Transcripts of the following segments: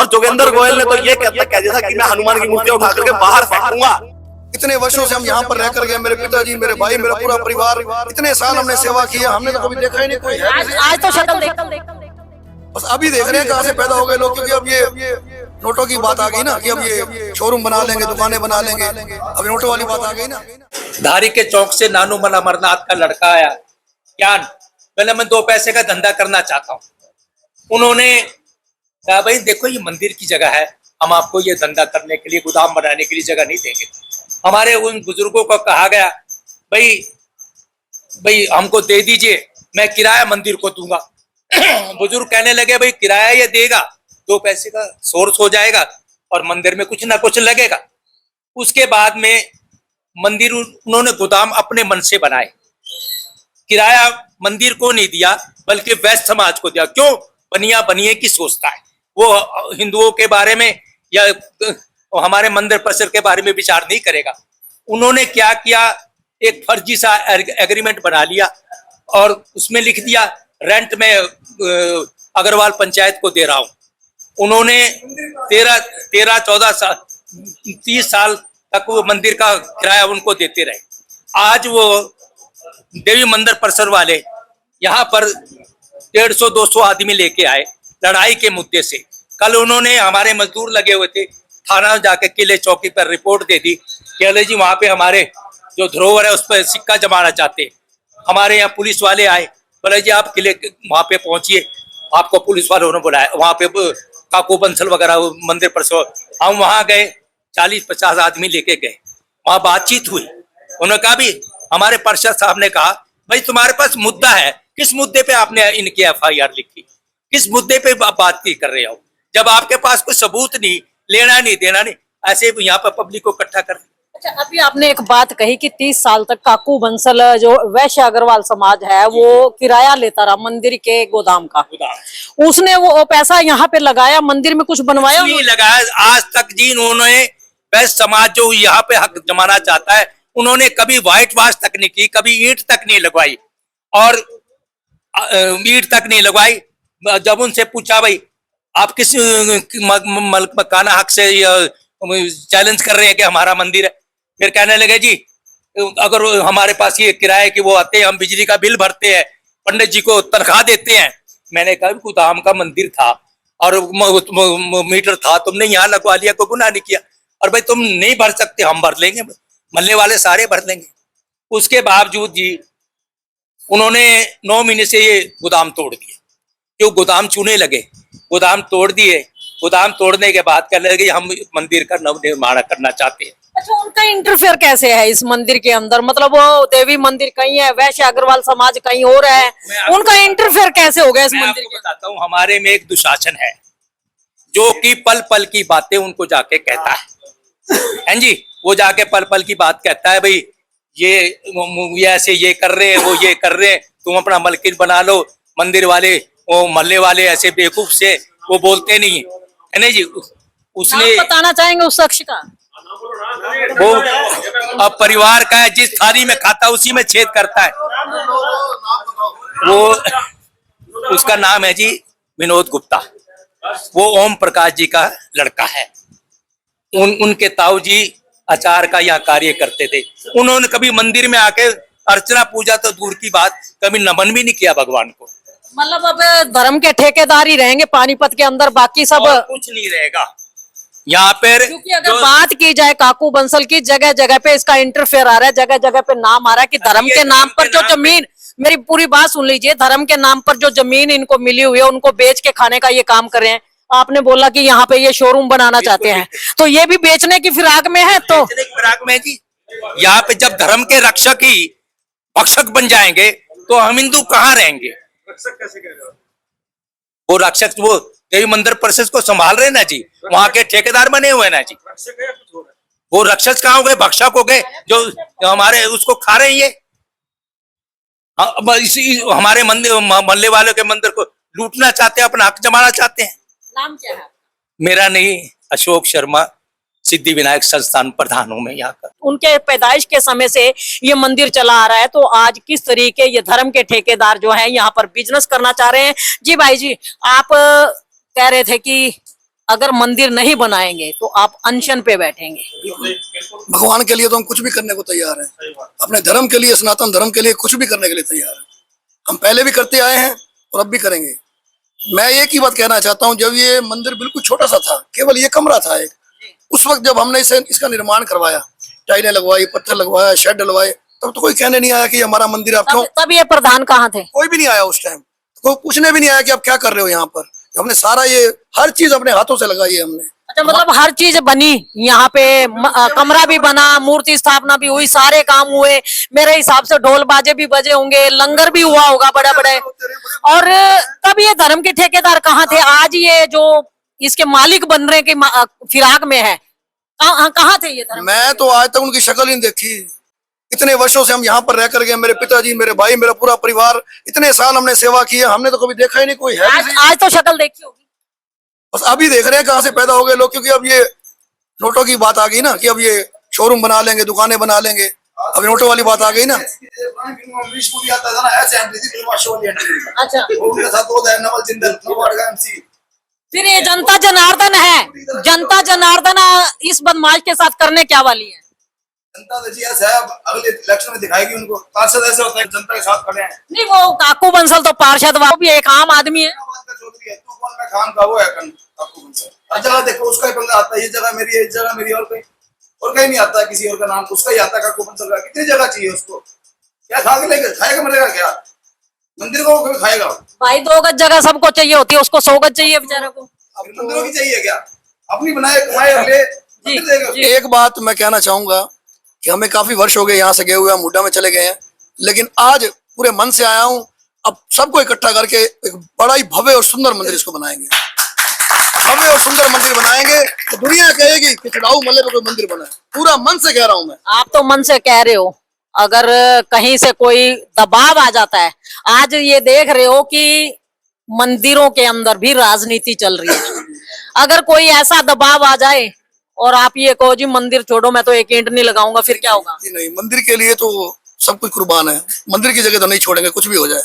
जोगेंद्र गोयल ने तो ये कह दिया था कि मैं हनुमान की मूर्ति उठा करके बाहर फेंकूंगा। इतने वर्षों से हम यहाँ पर रह कर गए, मेरे पिताजी, मेरे भाई, मेरा पूरा परिवार, इतने साल हमने सेवा की है, हमने तो कभी देखा ही नहीं कोई है। आज तो शक्ल देख बस अभी देख रहे हैं कहाँ से पैदा हो गए लोग, क्योंकि अब ये नोटों की बात आ गई ना कि अब ये शोरूम बना लेंगे, दुकानें बना लेंगे, अब नोटों वाली बात आ गई ना। धारी के चौक से नानूमल अमरनाथ का लड़का आया, ज्ञान, पहले मैं 2 पैसे का धंधा करना चाहता हूँ। उन्होंने कहा भाई देखो ये मंदिर की जगह है, हम आपको ये धंधा करने के लिए, गोदाम बनाने के लिए जगह नहीं देंगे। हमारे उन बुजुर्गों को कहा गया भाई हमको दे दीजिए, मैं किराया मंदिर को दूंगा। बुजुर्ग कहने लगे भाई किराया ये देगा, 2 पैसे का सोर्स हो जाएगा और मंदिर में कुछ ना कुछ लगेगा। उसके बाद में मंदिर उन्होंने गोदाम अपने मन से बनाए, किराया मंदिर को नहीं दिया बल्कि वैश्य समाज को दिया। क्यों? बनिया बनिए की सोचता है, वो हिंदुओं के बारे में या हमारे मंदिर परिसर के बारे में विचार नहीं करेगा। उन्होंने क्या किया, एक फर्जी सा एग्रीमेंट बना लिया और उसमें लिख दिया रेंट में अग्रवाल पंचायत को दे रहा हूं। उन्होंने 13-14 साल 30 साल तक वो मंदिर का किराया उनको देते रहे। आज वो देवी मंदिर परिसर वाले यहाँ पर 150-200 आदमी लेके आए लड़ाई के मुद्दे से। कल उन्होंने, हमारे मजदूर लगे हुए थे, थाना जाके किले चौकी पर रिपोर्ट दे दी कि अले जी वहां पे हमारे जो धरोहर है उस पर सिक्का जमाना चाहते। हमारे यहाँ पुलिस वाले आए, बोले जी आप किले वहां पे पहुंचिए, आपको पुलिस वालों ने बुलाया। वहां पे काकू बंसल वगैरह मंदिर पर सो, हम वहां गए, 40-50 आदमी लेके गए, वहां बातचीत हुई। उन्होंने कहा भी, हमारे पार्षद साहब ने कहा भाई तुम्हारे पास मुद्दा है, किस मुद्दे पे आपने इनकी FIR लिखी, किस मुद्दे पे बात की कर रहे हो? जब आपके पास कोई सबूत नहीं, लेना नहीं देना नहीं, ऐसे यहाँ पर पब्लिक को इकट्ठा कर। अच्छा, अभी आपने एक बात कही कि 30 साल तक काकू बंसल जो वैश्य अग्रवाल समाज है वो किराया लेता रहा मंदिर के गोदाम का। उसने वो पैसा यहाँ पे लगाया, मंदिर में कुछ बनवाया नहीं लगाया आज तक जी। उन्होंने वैश्य समाज जो यहाँ पे हक जमाना चाहता है, उन्होंने कभी व्हाइट वॉश तक नहीं की, कभी ईंट तक नहीं लगवाई और ईंट तक नहीं लगवाई। जब उनसे पूछा भाई आप किस मकाना हक से चैलेंज कर रहे हैं कि हमारा मंदिर है, फिर कहने लगे जी अगर हमारे पास ये किराए की वो आते हैं, हम बिजली का बिल भरते हैं, पंडित जी को तनख्वाह देते हैं। मैंने कहा गोदाम का मंदिर था और मीटर था, तुमने यहाँ लगवा लिया, कोई गुनाह नहीं किया। और भाई तुम नहीं भर सकते, हम भर लेंगे, मल्ले वाले सारे भर लेंगे। उसके बावजूद जी उन्होंने 9 महीने से ये गोदाम तोड़ दिए। जो गोदाम चूने लगे, गोदाम तोड़ दिए। गोदाम तोड़ने के बाद कहने लगे हम मंदिर का नव निर्माण करना चाहते हैं। अच्छा, उनका इंटरफेयर कैसे है इस मंदिर के अंदर? मतलब वो देवी मंदिर कहीं है, वैश्य अग्रवाल समाज कहीं और है, उनका इंटरफेयर कैसे हो गया इस मंदिर के? बताता हूँ, हमारे में एक दुशासन है जो कि पल पल की बातें उनको जाके कहता है जी। वो जाके पल पल की बात कहता है, भाई ये ऐसे ये कर रहे हैं, वो ये कर रहे हैं, तुम अपना मलकिन बना लो। मंदिर वाले, वो मोहल्ले वाले ऐसे बेवकूफ से वो बोलते नहीं है ना जी। उसने बताना चाहेंगे उस शख्स का? वो अब परिवार का है, जिस थाली में खाता उसी में छेद करता है। वो उसका नाम है जी विनोद गुप्ता। वो ओम प्रकाश जी का लड़का है। उनके ताऊ जी आचार का यहाँ कार्य करते थे। उन्होंने कभी मंदिर में आके अर्चना पूजा तो दूर की बात, कभी नमन भी नहीं किया भगवान को। मतलब अब धर्म के ठेकेदार ही रहेंगे पानीपत के अंदर, बाकी सब कुछ नहीं रहेगा यहाँ पर। क्योंकि अगर बात की जाए काकू बंसल की, जगह जगह पे इसका इंटरफेयर आ रहा है, जगह जगह पे नाम आ रहा है कि धर्म के नाम पर जो जमीन, मेरी पूरी बात सुन लीजिए, धर्म के नाम पर जो जमीन इनको मिली हुई है उनको बेच के खाने का ये काम कर रहे हैं। आपने बोला कि यहाँ पे ये शोरूम बनाना चाहते हैं, तो ये भी बेचने की फिराक में है। तो फिराक में जी, यहाँ पे जब धर्म के रक्षक ही भक्षक बन जाएंगे तो हम हिंदू कहाँ रहेंगे? रक्षक कैसे कह रहे हो? वो रक्षक वो देवी मंदिर परिषद को संभाल रहे ना जी, वहाँ के ठेकेदार बने हुए ना जी। वो रक्षक कहाँ हो गए? भक्षक हो गए जो हमारे उसको खा रहे हैं। हमारे मंदिर मोहल्ले वालों के मंदिर को लूटना चाहते हैं, अपना हक जमाना चाहते हैं। नाम क्या है? मेरा नहीं, अशोक शर्मा, सिद्धि विनायक संस्थान प्रधान हूं मैं यहाँ का। उनके पैदाइश के समय से ये मंदिर चला आ रहा है, तो आज किस तरीके ये धर्म के ठेकेदार जो हैं यहाँ पर बिजनेस करना चाह रहे हैं? जी भाई जी, आप कह रहे थे कि अगर मंदिर नहीं बनाएंगे तो आप अनशन पे बैठेंगे। भगवान के लिए तो हम कुछ भी करने को तैयार हैं, अपने धर्म के लिए, सनातन धर्म के लिए कुछ भी करने के लिए तैयार हैं। हम पहले भी करते आए हैं और अब भी करेंगे। मैं एक ही बात कहना चाहता हूँ, जब ये मंदिर बिल्कुल छोटा सा था, केवल ये कमरा था एक, उस वक्त जब हमने इसका निर्माण करवाया, टाइलें लगवाई, पत्थर लगवाया, शेड डलवाए, तब तो कोई कहने नहीं आया कि हमारा मंदिर आप क्यों। तब ये प्रधान कहाँ थे? कोई भी नहीं आया उस टाइम, कोई पूछने भी नहीं आया कि आप क्या कर रहे हो यहाँ पर। हमने सारा ये हर चीज अपने हाथों से लगाई है हमने। अच्छा, मतलब हर चीज बनी यहाँ पे, कमरा भी बना, मूर्ति स्थापना भी हुई, सारे काम हुए, मेरे हिसाब से ढोल बाजे भी बजे होंगे, लंगर भी हुआ होगा बड़े बड़े। और तब ये धर्म के ठेकेदार कहाँ थे? आज ये जो इसके मालिक बन रहे हैं फिराक में है, कहाँ थे ये धर्म? मैं तो आज तक उनकी शक्ल ही नहीं देखी। इतने वर्षों से हम यहाँ पर रह कर गए, मेरे पिताजी, मेरे भाई, मेरा पूरा परिवार, इतने साल हमने सेवा की है, हमने तो कभी देखा ही नहीं कोई है। आज तो शक्ल देखी होगी। बस अभी देख रहे हैं कहाँ से पैदा हो गए लोग, क्योंकि अब ये नोटों की बात आ गई ना, कि अब ये शोरूम बना लेंगे, दुकानें बना लेंगे, अब नोटों वाली बात आ गई ना। अच्छा, फिर ये जनता जनार्दन है, जनता जनार्दन इस बदमाश के साथ करने क्या वाली है? जनता तो जी ऐसा है, अगले इलेक्शन में दिखाएगी उनको। पार्षद ऐसे होता है, जनता के साथ खड़े हैं। नहीं, वो काकू बंसल तो पार्षद, वो भी एक आम आदमी है। खान का वो है काकू बंसल, हर जगह देखो उसका ही पंगा आता है, ये जगह मेरी है, इस जगह मेरी, और कहीं नहीं आता है, किसी और का नाम उसका ही आता है, काकू बंसल का। कितनी जगह चाहिए उसको? क्या खा के लेके खाएगा, मरेगा क्या? मंदिर को कभी खाएगा? भाई 2 गज जगह सबको चाहिए होती है, उसको 100 गज चाहिए बेचारे को। मंदिरों की चाहिए क्या? अपनी बनाए कमाए अगले। एक बात मैं कहना चाहूंगा कि हमें काफी वर्ष हो गए यहाँ से गए हुए, हम हुड्डा में चले गए हैं, लेकिन आज पूरे मन से आया हूँ। अब सबको इकट्ठा करके एक बड़ा ही भव्य और सुंदर मंदिर इसको बनाएंगे, भव्य और सुंदर मंदिर बनाएंगे, तो दुनिया कहेगी कि चढ़ाऊ मल्ले पे कोई मंदिर बना है। पूरा मन से कह रहा हूँ मैं। आप तो मन से कह रहे हो, अगर कहीं से कोई दबाव आ जाता है, आज ये देख रहे हो कि मंदिरों के अंदर भी राजनीति चल रही है, अगर कोई ऐसा दबाव आ जाए और आप ये कहो जी मंदिर छोड़ो, मैं तो 1 ईंट नहीं लगाऊंगा, फिर क्या होगा? नहीं, मंदिर के लिए तो सब कुछ कुर्बान है, मंदिर की जगह तो नहीं छोड़ेंगे, कुछ भी हो जाए।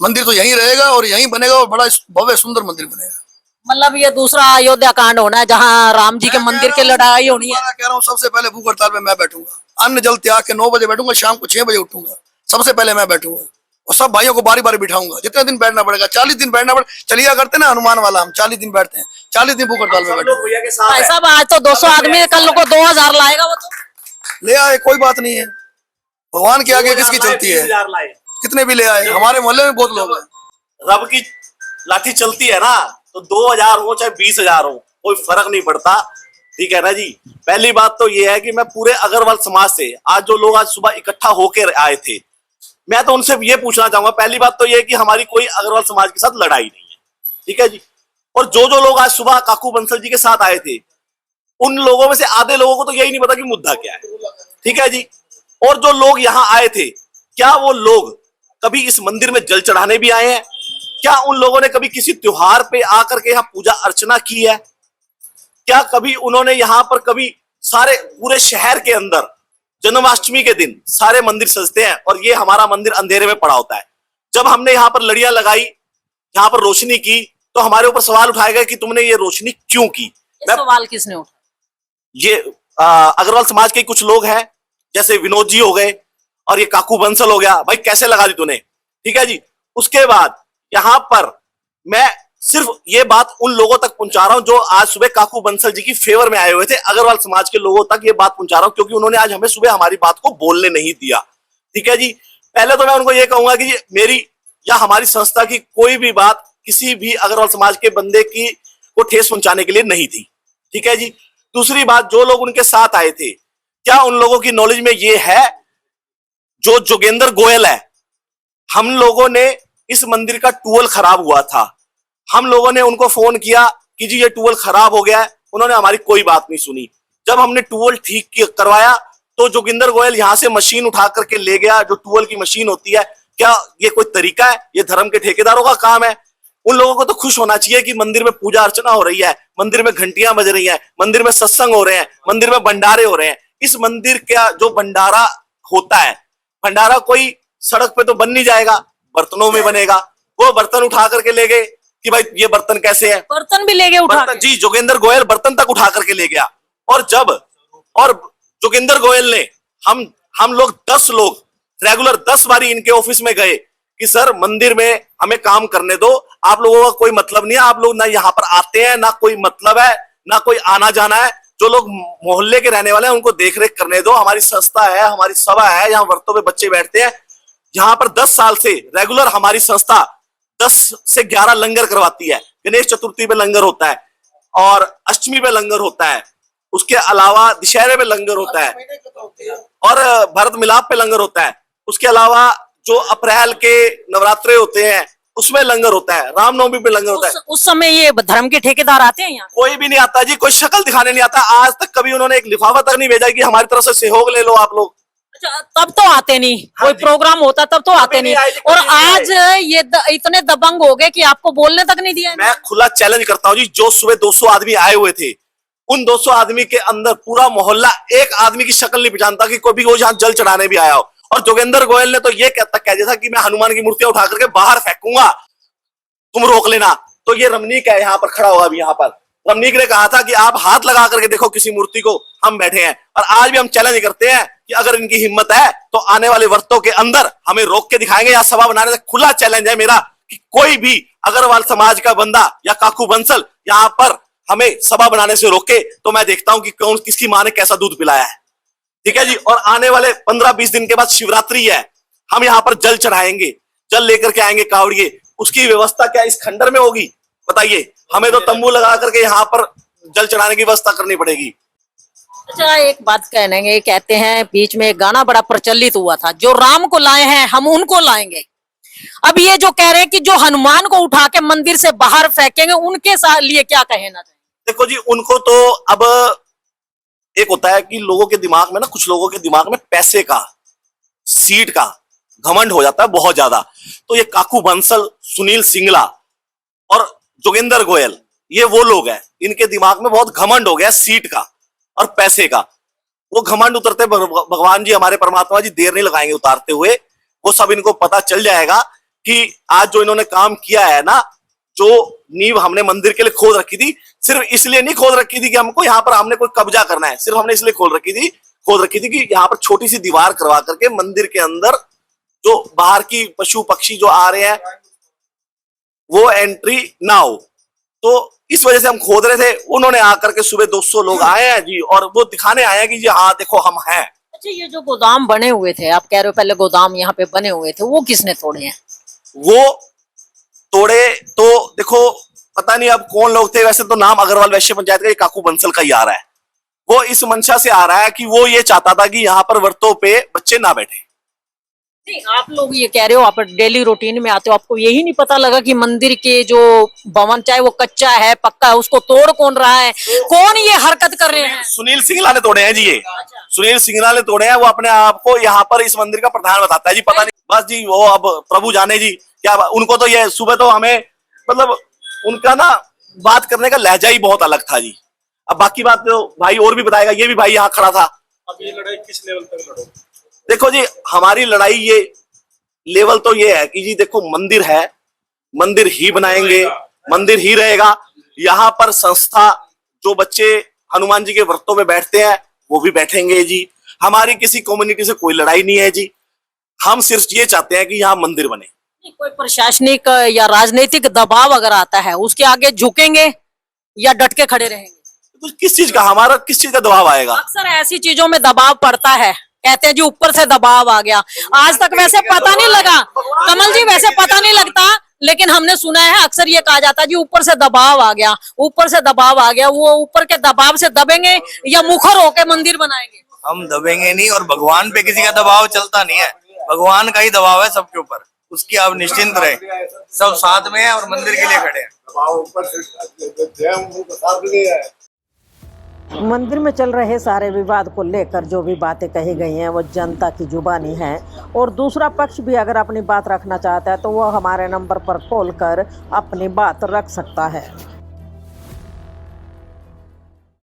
मंदिर तो यहीं रहेगा और यहीं बनेगा, और बड़ा भव्य सुंदर मंदिर बनेगा। मतलब ये दूसरा अयोध्या कांड होना है, जहाँ राम जी के मंदिर की लड़ाई होनी है। कह रहा हूँ, सबसे पहले भूख हड़ताल में मैं बैठूंगा, अन्न जल त्याग के 9 बजे बैठूंगा, शाम को 6 बजे उठूंगा, सबसे पहले मैं बैठूंगा, और सब भाइयों को बारी बारी बिठाऊंगा। जितने दिन बैठना पड़ेगा, 40 दिन बैठना पड़ेगा। चलिया करते ना हनुमान वाला, हम 40 दिन बैठते हैं, 40 दिन भूख हड़ताल में बैठे। भाई साहब, आज तो 200 आदमी, कल को 2000 लाएगा वो तो। ले आए, कोई बात नहीं है, भगवान के आगे किसकी चलती है? कितने भी ले आए, हमारे मोहल्ले में बहुत लोग हैं। रब की लाठी चलती है ना, तो 2000 हो चाहे 20,000 हो, कोई फर्क नहीं पड़ता। ठीक है ना जी। पहली बात तो ये है कि मैं पूरे अग्रवाल समाज से, आज जो लोग आज सुबह इकट्ठा होकर आए थे, मैं तो उनसे ये पूछना चाहूंगा, पहली बात तो ये है कि हमारी कोई अग्रवाल समाज के साथ लड़ाई नहीं है। ठीक है जी। और जो लोग आज सुबह काकू बंसल जी के साथ आए थे, उन लोगों में से आधे लोगों को तो यही नहीं पता कि मुद्दा क्या है। ठीक है जी। और जो लोग यहाँ आए थे, क्या वो लोग कभी इस मंदिर में जल चढ़ाने भी आए हैं? क्या उन लोगों ने कभी किसी त्योहार पे आकर के यहाँ पूजा अर्चना की है? क्या कभी उन्होंने यहाँ पर कभी सारे पूरे शहर के अंदर जन्माष्टमी के दिन सारे मंदिर सजते हैं और ये हमारा मंदिर अंधेरे में पड़ा होता है। जब हमने यहाँ पर लड़ियां लगाई, यहाँ पर रोशनी की, तो हमारे ऊपर सवाल उठाए गए कि तुमने ये रोशनी क्यों की? सवाल किसने उठाया? ये अग्रवाल समाज के कुछ लोग हैं, जैसे विनोद जी हो गए और ये काकू बंसल हो गया। भाई कैसे लगा दी तूने? ठीक है जी। उसके बाद यहाँ पर मैं सिर्फ ये बात उन लोगों तक पहुंचा रहा हूं जो आज सुबह काकू बंसल जी की फेवर में आए हुए थे, अग्रवाल समाज के लोगों तक ये बात पहुंचा रहा हूं, क्योंकि उन्होंने आज हमें सुबह हमारी बात को बोलने नहीं दिया। ठीक है जी। पहले तो मैं उनको ये कहूंगा कि मेरी या हमारी संस्था की कोई भी बात किसी भी अग्रवाल समाज के बंदे की को ठेस पहुंचाने के लिए नहीं थी। ठीक है जी। दूसरी बात, जो लोग उनके साथ आए थे, क्या उन लोगों की नॉलेज में ये है, जो जोगेंद्र गोयल है, हम लोगों ने इस मंदिर का ट्यूबवेल खराब हुआ था, हम लोगों ने उनको फोन किया कि जी ये ट्यूबवेल खराब हो गया है, उन्होंने हमारी कोई बात नहीं सुनी। जब हमने ट्यूबवेल ठीक करवाया तो जोगिंदर गोयल यहां से मशीन उठा करके ले गया, जो ट्यूबवेल की मशीन होती है। क्या ये कोई तरीका है? ये धर्म के ठेकेदारों का काम है। उन लोगों को तो खुश होना चाहिए कि मंदिर में पूजा अर्चना हो रही है, मंदिर में घंटियां बज रही हैं, मंदिर में सत्संग हो रहे हैं, मंदिर में भंडारे हो रहे हैं। इस मंदिर का जो भंडारा होता है, भंडारा कोई सड़क पे तो बन नहीं जाएगा, बर्तनों में बनेगा। वो बर्तन उठा करके ले गए, कि भाई ये बर्तन कैसे है। बर्तन भी ले गए उठा बर्तन, जी, जोगेंद्र गोयल बर्तन तक उठा करके ले गया। और जोगेंद्र गोयल ने हम लोग 10 लोग रेगुलर 10 बारी इनके ऑफिस में गए कि सर मंदिर में हमें काम करने दो, आप लोगों का कोई मतलब नहीं है, आप लोग ना यहाँ पर आते हैं, ना कोई मतलब है, ना कोई आना जाना है, जो लोग मोहल्ले के रहने वाले हैं उनको देख रेख करने दो, हमारी संस्था है, हमारी सभा है, यहाँ व्रतों पे बच्चे बैठते हैं। यहाँ पर 10 साल से रेगुलर हमारी संस्था 10 से 11 लंगर करवाती है। गणेश चतुर्थी पे लंगर होता है और अष्टमी पे लंगर होता है, उसके अलावा दशहरे पे लंगर होता है और भरत मिलाप पे लंगर होता है, उसके अलावा जो अप्रैल के नवरात्रे होते हैं उसमें लंगर होता है, रामनवमी पे लंगर होता है। उस समय ये धर्म के ठेकेदार आते हैं यहाँ? कोई भी नहीं आता जी, कोई शक्ल दिखाने नहीं आता। आज तक कभी उन्होंने एक लिफाफा तक नहीं भेजा कि हमारी तरफ से सहयोग ले लो आप लोग। अच्छा, तब तो आते नहीं, कोई प्रोग्राम होता तब तो आते नहीं। और आज ये इतने दबंग हो गए कि आपको बोलने तक नहीं दिया। मैं खुला चैलेंज करता हूँ जी, जो सुबह 200 आदमी आए हुए थे, उन 200 आदमी के अंदर पूरा मोहल्ला एक आदमी की शक्ल नहीं पहचानता कि कोई भी वो यहाँ जल चढ़ाने भी आया हो। और जोगेंद्र गोयल ने तो ये कह दिया था कि मैं हनुमान की मूर्तियां उठा करके बाहर फेंकूंगा, तुम रोक लेना। तो ये रमनीक है यहाँ पर खड़ा हुआ, अभी यहाँ पर रमनीक ने कहा था कि आप हाथ लगा करके देखो किसी मूर्ति को, हम बैठे हैं। और आज भी हम चैलेंज करते हैं कि अगर इनकी हिम्मत है तो आने वाले वर्तों के अंदर हमें रोक के दिखाएंगे या सभा बनाने से। खुला चैलेंज है मेरा कि कोई भी अग्रवाल समाज का बंदा या काकू बंसल यहाँ पर हमें सभा बनाने से रोके तो मैं देखता हूं कि कौन किसकी माँ ने कैसा दूध पिलाया है। ठीक है जी। और आने वाले 15-20 दिन के बाद शिवरात्रि है, हम यहाँ पर जल चढ़ाएंगे, जल लेकर के आएंगे कावड़िए। उसकी व्यवस्था क्या इस खंडर में होगी बताइए? हमें तो तंबू लगा करके यहाँ पर जल चढ़ाने की व्यवस्था करनी पड़ेगी। अच्छा, एक बात कहते हैं बीच में एक गाना बड़ा प्रचलित हुआ था, जो राम को लाए हैं हम उनको लाएंगे। अब ये जो कह रहे हैं कि जो हनुमान को उठा के मंदिर से बाहर फेंकेंगे, उनके साथ लिए क्या कहना चाहिए? देखो जी, उनको तो अब एक होता है कि लोगों के दिमाग में ना, कुछ लोगों के दिमाग में पैसे का, सीट का घमंड हो जाता है बहुत ज्यादा। तो ये काकू बंसल, सुनील सिंगला और जोगेंद्र गोयल, ये वो लोग हैं, इनके दिमाग में बहुत घमंड हो गया सीट का और पैसे का। वो घमंड उतरते भगवान जी, हमारे परमात्मा जी देर नहीं लगाएंगे उतारते हुए। वो सब इनको पता चल जाएगा कि आज जो इन्होंने काम किया है ना, जो नींव हमने मंदिर के लिए खोद रखी थी, सिर्फ इसलिए नहीं खोद रखी थी कि हमको यहाँ पर हमने कोई कब्जा करना है, सिर्फ हमने इसलिए खोद रखी थी कि यहाँ पर छोटी सी दीवार करवा करके मंदिर के अंदर जो बाहर की पशु पक्षी जो आ रहे हैं वो एंट्री ना हो। तो इस वजह से हम खोद रहे थे। उन्होंने आकर के सुबह 200 लोग आए हैं जी, और वो दिखाने आए हैं कि जी हाँ देखो हम हैं। अच्छा, ये जो गोदाम बने हुए थे, आप कह रहे हो पहले गोदाम यहाँ पे बने हुए थे, वो किसने तोड़े हैं? वो तोड़े तो देखो पता नहीं अब कौन लोग थे। वैसे तो नाम अग्रवाल वैश्य पंचायत का काकू बंसल का ही आ रहा है। वो इस मंशा से आ रहा है कि वो ये चाहता था कि यहाँ पर व्रतों पे बच्चे ना बैठे। नहीं, आप लोग ये कह रहे हो आप डेली रूटीन में आते हो, आपको यही नहीं पता लगा कि मंदिर के जो भवन, चाहे वो कच्चा है पक्का है, उसको तोड़ कौन रहा है, कौन ये हरकत कर रहे हैं? सुनील सिंगला ने तोड़े हैं जी ये। सुनील सिंगला ने तोड़े हैं। वो अपने आप को यहाँ पर इस मंदिर का प्रधान बताता है जी, पता नहीं, बस जी वो अब प्रभु जाने जी क्या। उनको तो ये सुबह तो हमें मतलब उनका ना बात करने का लहजा ही बहुत अलग था जी। अब बाकी बात तो भाई और भी बताएगा, ये भी भाई यहाँ खड़ा था। अब ये लड़ाई किस लेवल तक लड़ोगे? देखो जी, हमारी लड़ाई ये लेवल तो ये है कि जी देखो मंदिर है, मंदिर ही बनाएंगे, मंदिर ही रहेगा। यहाँ पर संस्था जो बच्चे हनुमान जी के व्रतों में बैठते हैं वो भी बैठेंगे जी। हमारी किसी कम्युनिटी से कोई लड़ाई नहीं है जी। हम सिर्फ ये चाहते हैं कि यहाँ मंदिर बने। कोई प्रशासनिक या राजनीतिक दबाव अगर आता है, उसके आगे झुकेंगे या डट के खड़े रहेंगे? तो किस चीज का, हमारा किस चीज का दबाव आएगा? अक्सर ऐसी चीजों में दबाव पड़ता है, कहते हैं जी ऊपर से दबाव आ गया। आज तक वैसे पता नहीं लगा कमल जी, वैसे पता नहीं लगता, लेकिन हमने सुना है अक्सर ये कहा जाता है जी ऊपर से दबाव आ गया, ऊपर से दबाव आ गया। वो ऊपर के दबाव से दबेंगे या मुखर होके मंदिर बनाएंगे? हम दबेंगे नहीं, और भगवान पे किसी का दबाव चलता नहीं है, भगवान का ही दबाव है सबके ऊपर। उसकी आप निश्चिंत रहे, सब साथ में है और मंदिर के लिए खड़े हैं। मंदिर में चल रहे सारे विवाद को लेकर जो भी बातें कही गई हैं वो जनता की जुबानी है, और दूसरा पक्ष भी अगर अपनी बात रखना चाहता है तो वो हमारे नंबर पर कॉल कर अपनी बात रख सकता है।